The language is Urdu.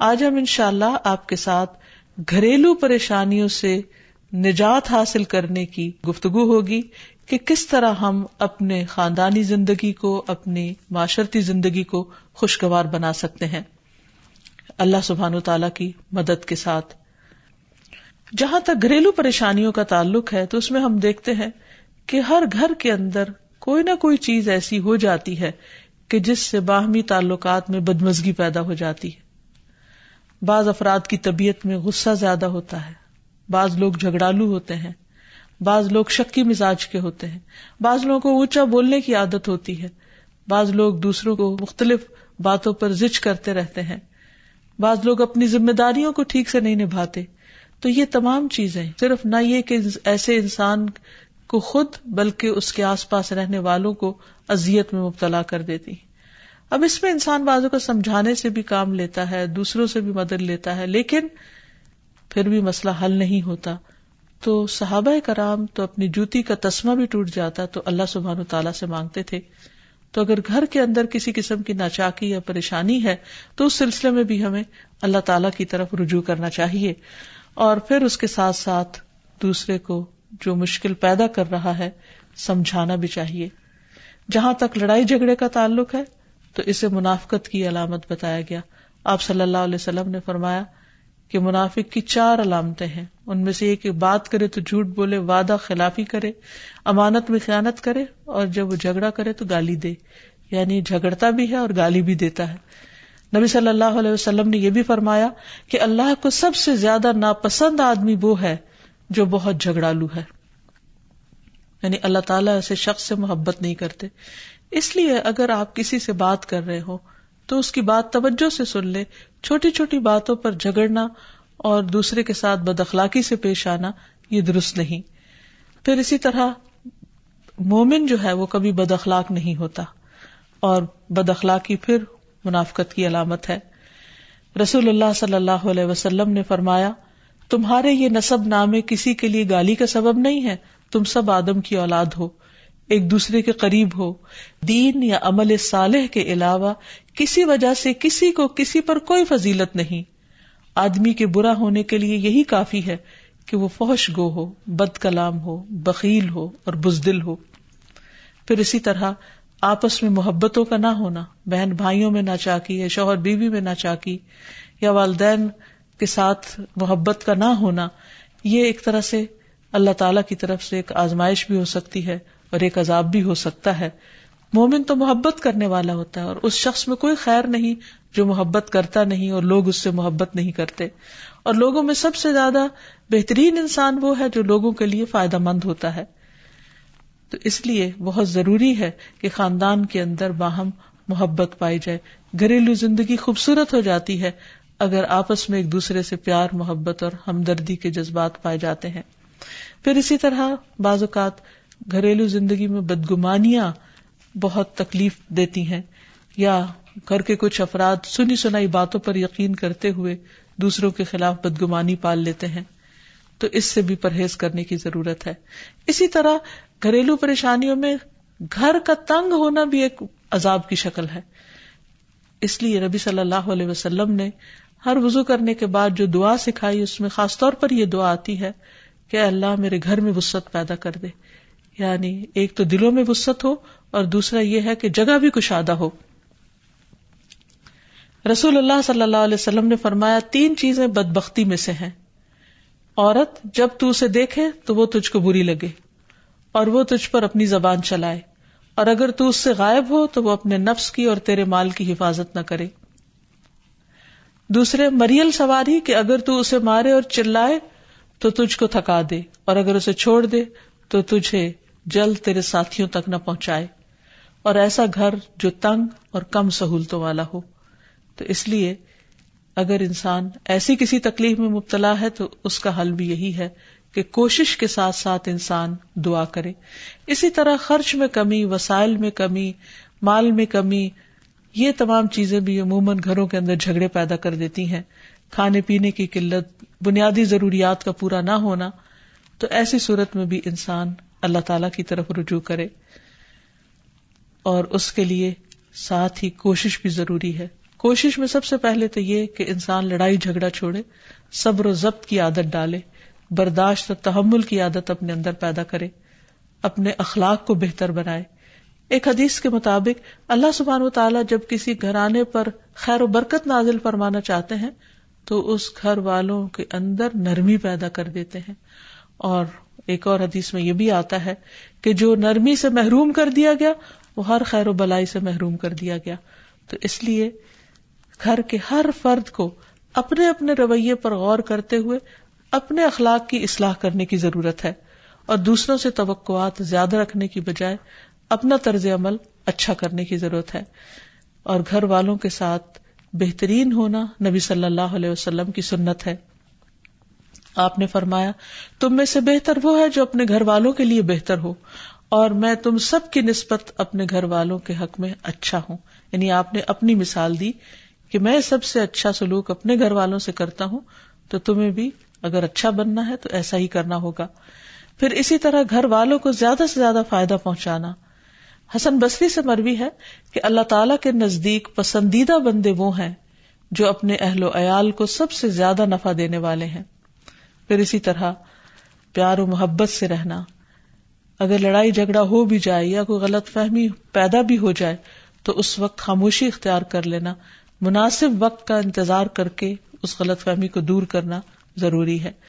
آج ہم انشاءاللہ آپ کے ساتھ گھریلو پریشانیوں سے نجات حاصل کرنے کی گفتگو ہوگی کہ کس طرح ہم اپنے خاندانی زندگی کو، اپنی معاشرتی زندگی کو خوشگوار بنا سکتے ہیں اللہ سبحانہ وتعالی کی مدد کے ساتھ۔ جہاں تک گھریلو پریشانیوں کا تعلق ہے تو اس میں ہم دیکھتے ہیں کہ ہر گھر کے اندر کوئی نہ کوئی چیز ایسی ہو جاتی ہے کہ جس سے باہمی تعلقات میں بدمزگی پیدا ہو جاتی ہے۔ بعض افراد کی طبیعت میں غصہ زیادہ ہوتا ہے، بعض لوگ جھگڑالو ہوتے ہیں، بعض لوگ شکی مزاج کے ہوتے ہیں، بعض لوگوں کو اونچا بولنے کی عادت ہوتی ہے، بعض لوگ دوسروں کو مختلف باتوں پر زج کرتے رہتے ہیں، بعض لوگ اپنی ذمہ داریوں کو ٹھیک سے نہیں نبھاتے۔ تو یہ تمام چیزیں صرف نہ یہ کہ ایسے انسان کو خود بلکہ اس کے آس پاس رہنے والوں کو اذیت میں مبتلا کر دیتی۔ اب اس میں انسان بعضوں کو سمجھانے سے بھی کام لیتا ہے، دوسروں سے بھی مدد لیتا ہے، لیکن پھر بھی مسئلہ حل نہیں ہوتا۔ تو صحابہ کرام تو اپنی جوتی کا تسمہ بھی ٹوٹ جاتا تو اللہ سبحانہ تعالیٰ سے مانگتے تھے۔ تو اگر گھر کے اندر کسی قسم کی ناچاکی یا پریشانی ہے تو اس سلسلے میں بھی ہمیں اللہ تعالیٰ کی طرف رجوع کرنا چاہیے، اور پھر اس کے ساتھ ساتھ دوسرے کو جو مشکل پیدا کر رہا ہے سمجھانا بھی چاہیے۔ جہاں تک لڑائی جھگڑے کا تعلق ہے تو اسے منافقت کی علامت بتایا گیا۔ آپ صلی اللہ علیہ وسلم نے فرمایا کہ منافق کی 4 علامتیں ہیں، ان میں سے ایک بات کرے تو جھوٹ بولے، وعدہ خلافی کرے، امانت میں خیانت کرے، اور جب وہ جھگڑا کرے تو گالی دے، یعنی جھگڑتا بھی ہے اور گالی بھی دیتا ہے۔ نبی صلی اللہ علیہ وسلم نے یہ بھی فرمایا کہ اللہ کو سب سے زیادہ ناپسند آدمی وہ ہے جو بہت جھگڑالو ہے، یعنی اللہ تعالیٰ ایسے شخص سے محبت نہیں کرتے۔ اس لیے اگر آپ کسی سے بات کر رہے ہو تو اس کی بات توجہ سے سن لے، چھوٹی چھوٹی باتوں پر جھگڑنا اور دوسرے کے ساتھ بد اخلاقی سے پیش آنا یہ درست نہیں۔ پھر اسی طرح مومن جو ہے وہ کبھی بد اخلاق نہیں ہوتا، اور بد اخلاقی پھر منافقت کی علامت ہے۔ رسول اللہ صلی اللہ علیہ وسلم نے فرمایا، تمہارے یہ نسب نامے کسی کے لیے گالی کا سبب نہیں ہے، تم سب آدم کی اولاد ہو، ایک دوسرے کے قریب ہو، دین یا عمل صالح کے علاوہ کسی وجہ سے کسی کو کسی پر کوئی فضیلت نہیں۔ آدمی کے برا ہونے کے لیے یہی کافی ہے کہ وہ فحش گو ہو، بد کلام ہو، بخیل ہو اور بزدل ہو۔ پھر اسی طرح آپس میں محبتوں کا نہ ہونا، بہن بھائیوں میں ناچاکی یا شوہر بیوی میں ناچاکی یا والدین کے ساتھ محبت کا نہ ہونا، یہ ایک طرح سے اللہ تعالیٰ کی طرف سے ایک آزمائش بھی ہو سکتی ہے اور ایک عذاب بھی ہو سکتا ہے۔ مومن تو محبت کرنے والا ہوتا ہے، اور اس شخص میں کوئی خیر نہیں جو محبت کرتا نہیں اور لوگ اس سے محبت نہیں کرتے، اور لوگوں میں سب سے زیادہ بہترین انسان وہ ہے جو لوگوں کے لیے فائدہ مند ہوتا ہے۔ تو اس لیے بہت ضروری ہے کہ خاندان کے اندر باہم محبت پائی جائے۔ گھریلو زندگی خوبصورت ہو جاتی ہے اگر آپس میں ایک دوسرے سے پیار، محبت اور ہمدردی کے جذبات پائے جاتے ہیں۔ پھر اسی طرح بعض اوقات گھریلو زندگی میں بدگمانیاں بہت تکلیف دیتی ہیں، یا گھر کے کچھ افراد سنی سنائی باتوں پر یقین کرتے ہوئے دوسروں کے خلاف بدگمانی پال لیتے ہیں، تو اس سے بھی پرہیز کرنے کی ضرورت ہے۔ اسی طرح گھریلو پریشانیوں میں گھر کا تنگ ہونا بھی ایک عذاب کی شکل ہے۔ اس لیے نبی صلی اللہ علیہ وسلم نے ہر وضو کرنے کے بعد جو دعا سکھائی اس میں خاص طور پر یہ دعا آتی ہے کہ اللہ میرے گھر میں وسعت پیدا کر دے، یعنی ایک تو دلوں میں وسعت ہو اور دوسرا یہ ہے کہ جگہ بھی کشادہ ہو۔ رسول اللہ صلی اللہ علیہ وسلم نے فرمایا 3 چیزیں بدبختی میں سے ہیں۔ عورت جب تو اسے دیکھے تو وہ تجھ کو بری لگے اور وہ تجھ پر اپنی زبان چلائے، اور اگر تو اس سے غائب ہو تو وہ اپنے نفس کی اور تیرے مال کی حفاظت نہ کرے۔ دوسرے، مریل سواری کہ اگر تو اسے مارے اور چلائے تو تجھ کو تھکا دے، اور اگر اسے چھوڑ دے تو تجھے جلد تیرے ساتھیوں تک نہ پہنچائے، اور ایسا گھر جو تنگ اور کم سہولتوں والا ہو۔ تو اس لیے اگر انسان ایسی کسی تکلیف میں مبتلا ہے تو اس کا حل بھی یہی ہے کہ کوشش کے ساتھ ساتھ انسان دعا کرے۔ اسی طرح خرچ میں کمی، وسائل میں کمی، مال میں کمی، یہ تمام چیزیں بھی عموماً گھروں کے اندر جھگڑے پیدا کر دیتی ہیں۔ کھانے پینے کی قلت، بنیادی ضروریات کا پورا نہ ہونا، تو ایسی صورت میں بھی انسان اللہ تعالی کی طرف رجوع کرے، اور اس کے لیے ساتھ ہی کوشش بھی ضروری ہے۔ کوشش میں سب سے پہلے تو یہ کہ انسان لڑائی جھگڑا چھوڑے، صبر و ضبط کی عادت ڈالے، برداشت اور تحمل کی عادت اپنے اندر پیدا کرے، اپنے اخلاق کو بہتر بنائے۔ ایک حدیث کے مطابق اللہ سبحانہ وتعالی جب کسی گھرانے پر خیر و برکت نازل فرمانا چاہتے ہیں تو اس گھر والوں کے اندر نرمی پیدا کر دیتے ہیں۔ اور ایک اور حدیث میں یہ بھی آتا ہے کہ جو نرمی سے محروم کر دیا گیا وہ ہر خیر و بلائی سے محروم کر دیا گیا۔ تو اس لیے گھر کے ہر فرد کو اپنے اپنے رویے پر غور کرتے ہوئے اپنے اخلاق کی اصلاح کرنے کی ضرورت ہے، اور دوسروں سے توقعات زیادہ رکھنے کی بجائے اپنا طرز عمل اچھا کرنے کی ضرورت ہے۔ اور گھر والوں کے ساتھ بہترین ہونا نبی صلی اللہ علیہ وسلم کی سنت ہے۔ آپ نے فرمایا تم میں سے بہتر وہ ہے جو اپنے گھر والوں کے لیے بہتر ہو، اور میں تم سب کی نسبت اپنے گھر والوں کے حق میں اچھا ہوں۔ یعنی آپ نے اپنی مثال دی کہ میں سب سے اچھا سلوک اپنے گھر والوں سے کرتا ہوں، تو تمہیں بھی اگر اچھا بننا ہے تو ایسا ہی کرنا ہوگا۔ پھر اسی طرح گھر والوں کو زیادہ سے زیادہ فائدہ پہنچانا۔ حسن بصری سے مروی ہے کہ اللہ تعالیٰ کے نزدیک پسندیدہ بندے وہ ہیں جو اپنے اہل و عیال کو سب سے زیادہ نفع دینے والے ہیں۔ پھر اسی طرح پیار و محبت سے رہنا۔ اگر لڑائی جھگڑا ہو بھی جائے یا کوئی غلط فہمی پیدا بھی ہو جائے تو اس وقت خاموشی اختیار کر لینا، مناسب وقت کا انتظار کر کے اس غلط فہمی کو دور کرنا ضروری ہے۔